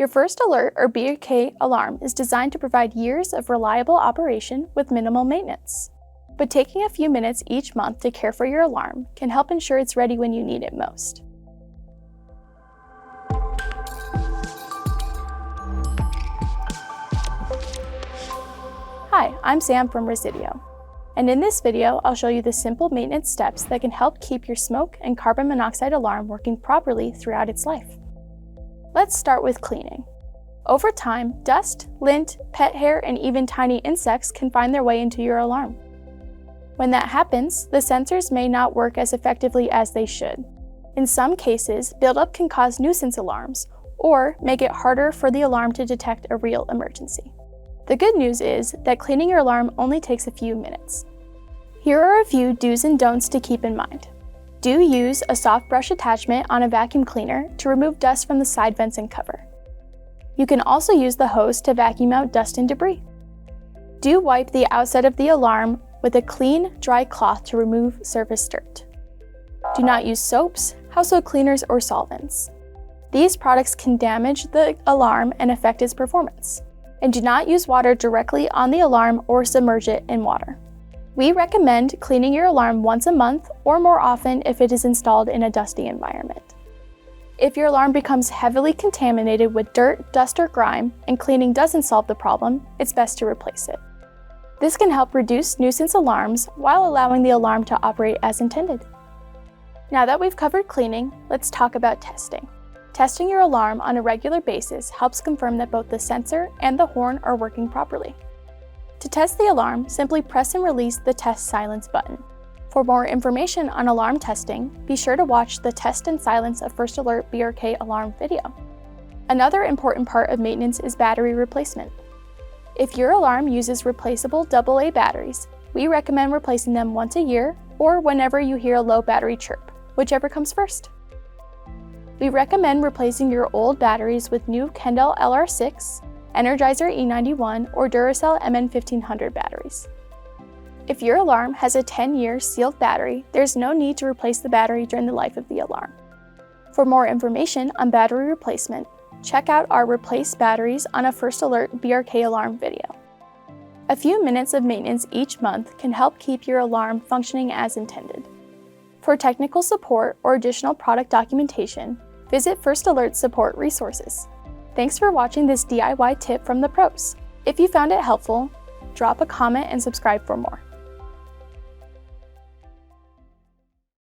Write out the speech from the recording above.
Your First Alert or BRK alarm is designed to provide years of reliable operation with minimal maintenance. But taking a few minutes each month to care for your alarm can help ensure it's ready when you need it most. Hi, I'm Sam from Residio, and in this video I'll show you the simple maintenance steps that can help keep your smoke and carbon monoxide alarm working properly throughout its life. Let's start with cleaning. Over time, dust, lint, pet hair, and even tiny insects can find their way into your alarm. When that happens, the sensors may not work as effectively as they should. In some cases, buildup can cause nuisance alarms or make it harder for the alarm to detect a real emergency. The good news is that cleaning your alarm only takes a few minutes. Here are a few do's and don'ts to keep in mind. Do use a soft brush attachment on a vacuum cleaner to remove dust from the side vents and cover. You can also use the hose to vacuum out dust and debris. Do wipe the outside of the alarm with a clean, dry cloth to remove surface dirt. Do not use soaps, household cleaners, or solvents. These products can damage the alarm and affect its performance. And do not use water directly on the alarm or submerge it in water. We recommend cleaning your alarm once a month or more often if it is installed in a dusty environment. If your alarm becomes heavily contaminated with dirt, dust, or grime, and cleaning doesn't solve the problem, it's best to replace it. This can help reduce nuisance alarms while allowing the alarm to operate as intended. Now that we've covered cleaning, let's talk about testing. Testing your alarm on a regular basis helps confirm that both the sensor and the horn are working properly. To test the alarm, simply press and release the Test Silence button. For more information on alarm testing, be sure to watch the Test and Silence a First Alert BRK alarm video. Another important part of maintenance is battery replacement. If your alarm uses replaceable AA batteries, we recommend replacing them once a year or whenever you hear a low battery chirp, whichever comes first. We recommend replacing your old batteries with new Kendall LR6, Energizer E91, or Duracell MN1500 batteries. If your alarm has a 10-year sealed battery, there's no need to replace the battery during the life of the alarm. For more information on battery replacement, check out our Replace Batteries on a First Alert BRK alarm video. A few minutes of maintenance each month can help keep your alarm functioning as intended. For technical support or additional product documentation, visit First Alert support resources. Thanks for watching this DIY tip from the pros. If you found it helpful, drop a comment and subscribe for more.